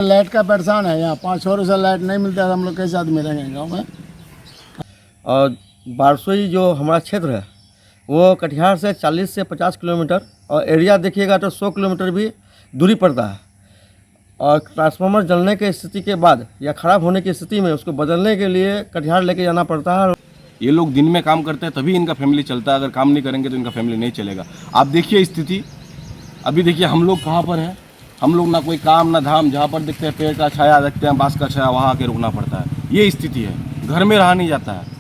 Light का परेशान है यहाँ, 5 से लाइट नहीं मिलता है, हम लोग कैसे आदमी रहेंगे गाँव में। और बारसोई जो हमारा क्षेत्र है वो कटिहार से 40 से 50 किलोमीटर और एरिया देखिएगा तो 100 किलोमीटर भी दूरी पड़ता है। और ट्रांसफार्मर जलने की स्थिति के बाद या ख़राब होने की स्थिति में उसको बदलने के लिए कटिहार लेके जाना पड़ता है। ये लोग दिन में काम करते हैं तभी इनका फैमिली चलता है, अगर काम नहीं करेंगे तो इनका फैमिली नहीं चलेगा। आप देखिए स्थिति, अभी देखिए हम लोग कहाँ पर हैं, हम लोग ना कोई काम ना धाम, जहाँ पर देखते हैं पेड़ का छाया, देखते हैं बांस का छाया, वहाँ आके रुकना पड़ता है। ये स्थिति है, घर में रहा नहीं जाता है।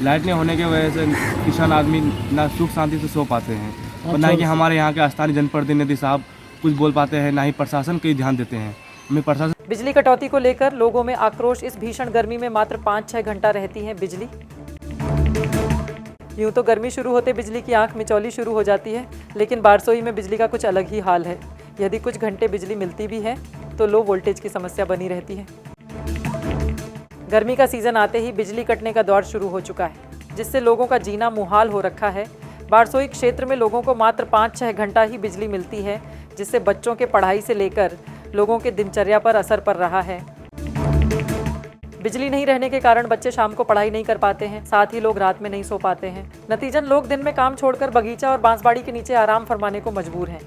लाइट नहीं होने की वजह से किसान आदमी ना सुख शांति से सो पाते हैं और ना कि हमारे यहाँ के स्थानीय जनप्रतिनिधि साहब कुछ बोल पाते हैं, ना ही प्रशासन कहीं ध्यान देते हैं। हमें प्रशासन बिजली कटौती को लेकर लोगों में आक्रोश। इस भीषण गर्मी में मात्र 5-6 घंटा रहती है बिजली। यूं तो गर्मी शुरू होते बिजली की आंख मिचौली शुरू हो जाती है, लेकिन बारसोई में बिजली का कुछ अलग ही हाल है। यदि कुछ घंटे बिजली मिलती भी है तो लो वोल्टेज की समस्या बनी रहती है। गर्मी का सीजन आते ही बिजली कटने का दौर शुरू हो चुका है, जिससे लोगों का जीना मुहाल हो रखा है। बारसोई क्षेत्र में लोगों को मात्र 5-6 घंटा ही बिजली मिलती है, जिससे बच्चों के पढ़ाई से लेकर लोगों के दिनचर्या पर असर पड़ रहा है। बिजली नहीं रहने के कारण बच्चे शाम को पढ़ाई नहीं कर पाते हैं, साथ ही लोग रात में नहीं सो पाते हैं। नतीजन लोग दिन में काम छोड़कर बगीचा और बांसबाड़ी के नीचे आराम फरमाने को मजबूर हैं।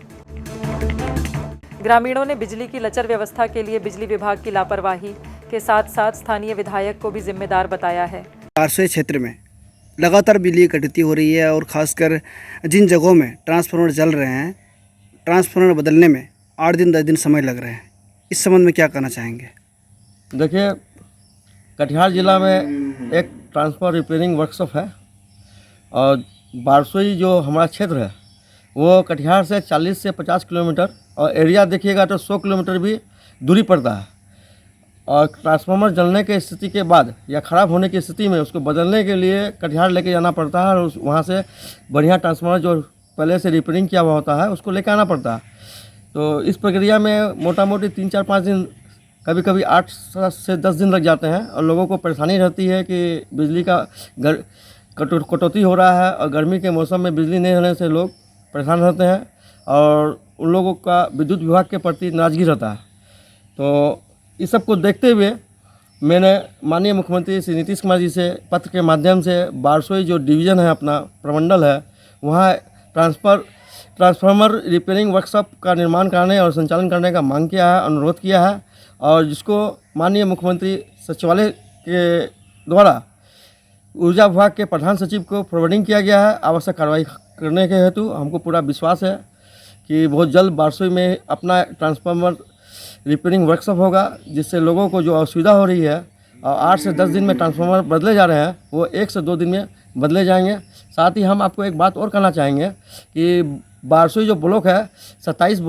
ग्रामीणों ने बिजली की लचर व्यवस्था के लिए बिजली विभाग की लापरवाही के साथ साथ स्थानीय विधायक को भी जिम्मेदार बताया है। बारसोई क्षेत्र में लगातार बिजली कटौती हो रही है और ख़ासकर जिन जगहों में ट्रांसफार्मर जल रहे हैं, ट्रांसफार्मर बदलने में 8 दिन 10 दिन समय लग रहे हैं। इस संबंध में क्या कहना चाहेंगे? देखिए, कटिहार ज़िला में एक ट्रांसफार्मर रिपेयरिंग वर्कशॉप है और बारसोई जो हमारा क्षेत्र है वो कटिहार से 40 से 50 किलोमीटर और एरिया देखिएगा तो 100 किलोमीटर भी दूरी पड़ता है। और ट्रांसफार्मर जलने की स्थिति के बाद या ख़राब होने की स्थिति में उसको बदलने के लिए कटिहार लेके जाना पड़ता है और वहाँ से बढ़िया ट्रांसफार्मर जो पहले से रिपेयरिंग किया हुआ होता है उसको लेके आना पड़ता है। तो इस प्रक्रिया में मोटा मोटी 3-4-5 दिन, कभी कभी 8 से 10 दिन लग जाते हैं और लोगों को परेशानी रहती है कि बिजली का कटौती हो रहा है और गर्मी के मौसम में बिजली नहीं होने से लोग परेशान रहते हैं और उन लोगों का विद्युत विभाग के प्रति नाराजगी रहता है। तो इस सब को देखते हुए मैंने माननीय मुख्यमंत्री श्री नीतीश कुमार जी से पत्र के माध्यम से बारसोई जो डिवीज़न है, अपना प्रमंडल है, वहाँ ट्रांसफार्मर रिपेयरिंग वर्कशॉप का निर्माण करने और संचालन करने का मांग किया है, अनुरोध किया है और जिसको माननीय मुख्यमंत्री सचिवालय के द्वारा ऊर्जा विभाग के प्रधान सचिव को फॉरवर्डिंग किया गया है। आवश्यक कार्रवाई करने के हेतु हमको पूरा विश्वास है कि बहुत जल्द बारसोई में अपना ट्रांसफार्मर रिपेयरिंग वर्कशॉप होगा, जिससे लोगों को जो असुविधा हो रही है और 8 से 10 दिन में ट्रांसफार्मर बदले जा रहे हैं वो 1 से 2 दिन में बदले जाएंगे। साथ ही हम आपको एक बात और कहना चाहेंगे कि बारसोई जो ब्लॉक है 27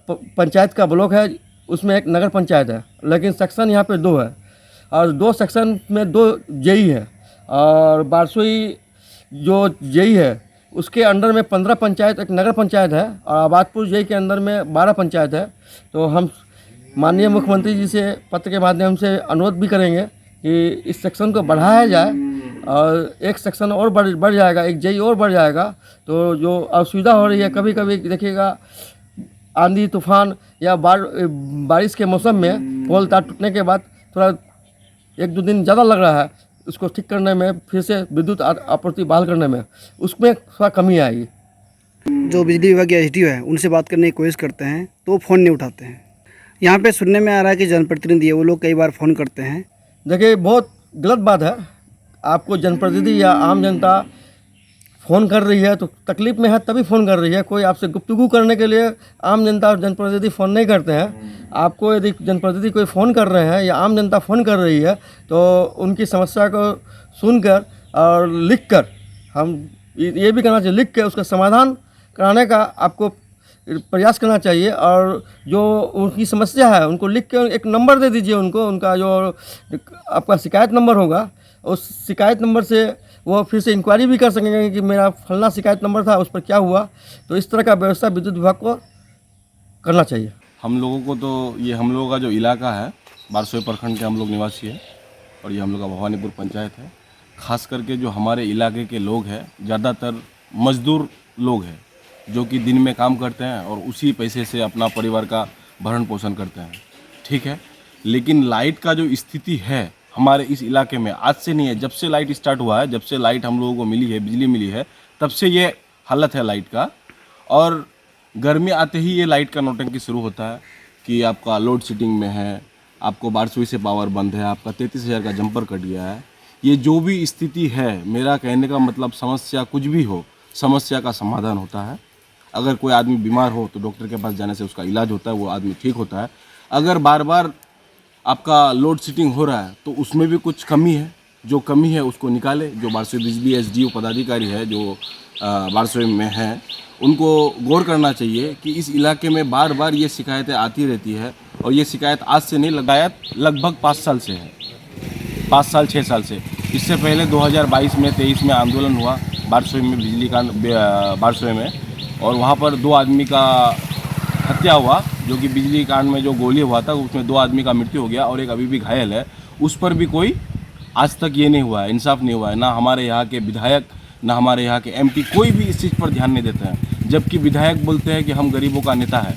पंचायत का ब्लॉक है, उसमें एक नगर पंचायत है, लेकिन सेक्शन यहाँ पे 2 है और 2 सेक्शन में 2 जेई है और बारसोई जो जेई है उसके अंडर में 15 पंचायत एक नगर पंचायत है और आबादपुर जेई के अंदर में 12 पंचायत है। तो हम माननीय मुख्यमंत्री जी से पत्र के माध्यम से अनुरोध भी करेंगे कि इस सेक्शन को बढ़ाया जाए और एक सेक्शन और बढ़ जाएगा, एक जेई और बढ़ जाएगा तो जो असुविधा हो रही है, कभी कभी देखिएगा आंधी तूफान या बारिश के मौसम में पोल तार टूटने के बाद थोड़ा 1-2 दिन ज़्यादा लग रहा है उसको ठीक करने में, फिर से विद्युत आपूर्ति बहाल करने में, उसमें थोड़ा कमी आएगी। जो बिजली विभाग के एसडीओ है उनसे बात करने की कोशिश करते हैं तो वो फ़ोन नहीं उठाते हैं। यहाँ पे सुनने में आ रहा है कि जनप्रतिनिधि है वो लोग कई बार फ़ोन करते हैं। देखिए, बहुत गलत बात है। आपको जनप्रतिनिधि या आम जनता फ़ोन कर रही है तो तकलीफ़ में है तभी फ़ोन कर रही है। कोई आपसे गुफ्तगू करने के लिए आम जनता और जनप्रतिनिधि फ़ोन नहीं करते हैं। आपको यदि जनप्रतिनिधि कोई फ़ोन कर रहे हैं या आम जनता फ़ोन कर रही है तो उनकी समस्या को सुनकर और लिख कर, हम ये भी कहना चाहिए, लिख के उसका समाधान कराने का आपको प्रयास करना चाहिए और जो उनकी समस्या है उनको लिख के एक नंबर दे दीजिए उनको, उनका जो आपका शिकायत नंबर होगा उस शिकायत नंबर से वो फिर से इंक्वायरी भी कर सकेंगे कि मेरा फलना शिकायत नंबर था उस पर क्या हुआ। तो इस तरह का व्यवस्था विद्युत विभाग को करना चाहिए। हम लोगों को तो ये हम लोगों का जो इलाका है बारसोई प्रखंड के हम लोग निवासी है और ये हम लोग का भवानीपुर पंचायत है। खास करके जो हमारे इलाके के लोग हैं ज़्यादातर मजदूर लोग हैं जो कि दिन में काम करते हैं और उसी पैसे से अपना परिवार का भरण पोषण करते हैं। ठीक है, लेकिन लाइट का जो स्थिति है हमारे इस इलाके में आज से नहीं है, जब से लाइट स्टार्ट हुआ है, जब से लाइट हम लोगों को मिली है, बिजली मिली है, तब से ये हालत है लाइट का। और गर्मी आते ही ये लाइट का नौटंकी शुरू होता है कि आपका लोड शेडिंग में है, आपको बारसोई से पावर बंद है, आपका 33,000 का जंपर कट गया है। ये जो भी स्थिति है, मेरा कहने का मतलब समस्या कुछ भी हो, समस्या का समाधान होता है। अगर कोई आदमी बीमार हो तो डॉक्टर के पास जाने से उसका इलाज होता है, वो आदमी ठीक होता है। अगर बार बार आपका लोड शेडिंग हो रहा है तो उसमें भी कुछ कमी है, जो कमी है उसको निकाले। जो बारसोई बिजली SDO पदाधिकारी है जो बारसोई में है, उनको गौर करना चाहिए कि इस इलाके में बार बार ये शिकायतें आती रहती है और ये शिकायत आज से नहीं, लगभग 5 साल से है, 5 साल 6 साल से। इससे पहले 2022 में 23 में आंदोलन हुआ बारसोई में, बिजली का बारसोई में, और वहाँ पर 2 आदमी का हत्या हुआ, जो कि बिजली कांड में जो गोली हुआ था उसमें 2 आदमी का मृत्यु हो गया और एक अभी भी घायल है। उस पर भी कोई आज तक ये नहीं हुआ है, इंसाफ नहीं हुआ है। ना हमारे यहाँ के विधायक, ना हमारे यहाँ के MP कोई भी इस चीज़ पर ध्यान नहीं देते हैं। जबकि विधायक बोलते हैं कि हम गरीबों का नेता है।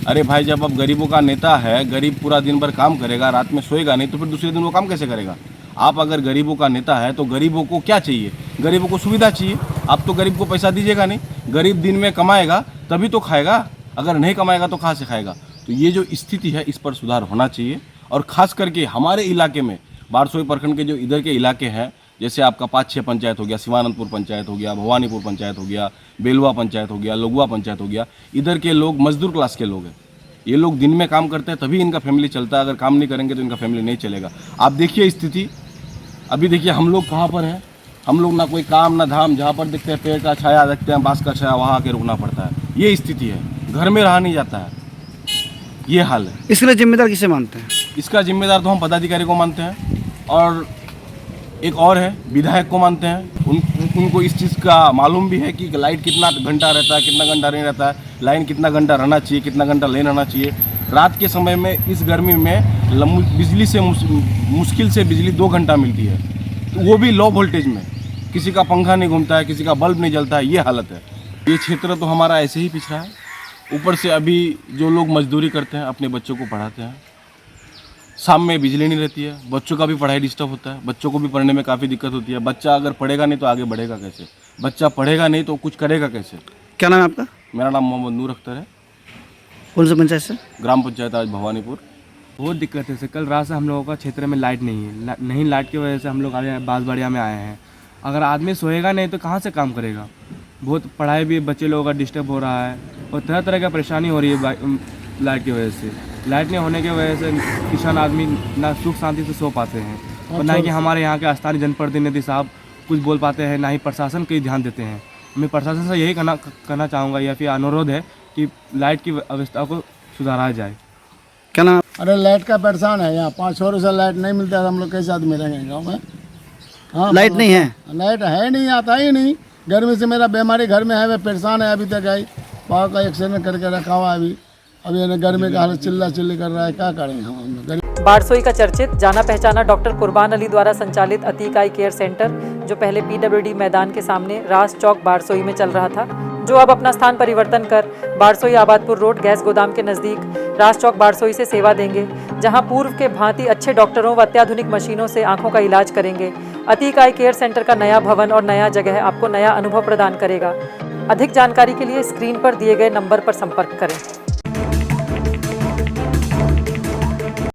अरे भाई, जब आप गरीबों का नेता है, गरीब पूरा दिन भर काम करेगा, रात में सोएगा नहीं, तो फिर दूसरे दिन वो काम कैसे करेगा? आप अगर गरीबों का नेता है तो गरीबों को क्या चाहिए? गरीबों को सुविधा चाहिए। आप तो गरीब को पैसा दीजिएगा नहीं। गरीब दिन में कमाएगा तभी तो खाएगा, अगर नहीं कमाएगा तो कहाँ से खाएगा? तो ये जो स्थिति है इस पर सुधार होना चाहिए। और ख़ास करके हमारे इलाके में, बारसोई प्रखंड के जो इधर के इलाके हैं, जैसे आपका 5-6 पंचायत हो गया, शिवानंदपुर पंचायत हो गया, भवानीपुर पंचायत हो गया, बेलवा पंचायत हो गया, लघुआ पंचायत हो गया, इधर के लोग मजदूर क्लास के लोग हैं। ये लोग दिन में काम करते हैं तभी इनका फैमिली चलता है, अगर काम नहीं करेंगे तो इनका फैमिली नहीं चलेगा। आप देखिए स्थिति, अभी देखिए हम लोग कहाँ पर हैं। हम लोग ना कोई काम ना धाम, जहाँ पर देखते हैं पेड़ का छाया, देखते हैं बांस का छाया, वहाँ आके रुकना पड़ता है। ये स्थिति है, घर में रहा नहीं जाता है, ये हाल है। इसके लिए जिम्मेदार किसे मानते हैं? इसका जिम्मेदार तो हम पदाधिकारी को मानते हैं, और एक और है विधायक को मानते हैं। उनको इस चीज़ का मालूम भी है कि लाइट कितना घंटा रहता है, कितना घंटा नहीं रहता है, लाइन कितना घंटा रहना चाहिए, कितना घंटा नहीं रहना चाहिए। रात के समय में इस गर्मी में बिजली से मुश्किल से बिजली 2 घंटा मिलती है, तो वो भी लो वोल्टेज में। किसी का पंखा नहीं घूमता है, किसी का बल्ब नहीं जलता है, ये हालत है। ये क्षेत्र तो हमारा ऐसे ही पिछड़ा है। ऊपर से अभी जो लोग मजदूरी करते हैं, अपने बच्चों को पढ़ाते हैं, शाम में बिजली नहीं रहती है, बच्चों का भी पढ़ाई डिस्टर्ब होता है, बच्चों को भी पढ़ने में काफ़ी दिक्कत होती है। बच्चा अगर पढ़ेगा नहीं तो आगे बढ़ेगा कैसे? बच्चा पढ़ेगा नहीं तो कुछ करेगा कैसे? क्या नाम है आपका? मेरा नाम मोहम्मद नूर अख्तर है। कौन सा पंचायत से? ग्राम पंचायत आज भवानीपुर। बहुत दिक्कत है। कल रात से हम लोगों का क्षेत्र में लाइट नहीं है। नहीं लाइट की वजह से हम लोग आए बांसबाड़िया में आए हैं। अगर आदमी सोएगा नहीं तो कहाँ से काम करेगा? बहुत पढ़ाई भी बच्चे लोगों का डिस्टर्ब हो रहा है और तरह तरह का परेशानी हो रही है लाइट की वजह से। लाइट नहीं होने की वजह से किसान आदमी ना सुख शांति से सो पाते हैं और ना ही हमारे यहाँ के स्थानीय जनप्रतिनिधि साहब कुछ बोल पाते हैं, ना ही प्रशासन कहीं ध्यान देते हैं। मैं प्रशासन से यही कहना चाहूँगा या फिर अनुरोध है कि लाइट की व्यवस्था को सुधारा जाए। क्या नाम? अरे लाइट का परेशान है यहाँ, 5 वर्ष से लाइट नहीं मिलता है, हम लोग कैसे आदमी रहेंगे गाँव में? हाँ, लाइट नहीं है? लाइट है नहीं, आता ही नहीं। गर्मी से मेरा बीमारी घर में है, मैं परेशान है। अभी तक आई पावर का एक्सीडेंट करके रखा हुआ है। अभी गर्मी का हालत चिल्ला चिल्ली कर रहा है, क्या करेंगे हम? बारसोई का चर्चित जाना पहचाना डॉक्टर कुर्बान अली द्वारा संचालित अतीक आई केयर सेंटर, जो पहले PWD मैदान के सामने रास चौक बारसोई में चल रहा था, जो अब अपना स्थान परिवर्तन कर बारसोई आबादपुर रोड गैस गोदाम के नज़दीक रास चौक बारसोई से सेवा देंगे, जहां पूर्व के भांति अच्छे डॉक्टरों व अत्याधुनिक मशीनों से आंखों का इलाज करेंगे। अतीक आई केयर सेंटर का नया भवन और नया जगह आपको नया अनुभव प्रदान करेगा। अधिक जानकारी के लिए स्क्रीन पर दिए गए नंबर पर संपर्क करें।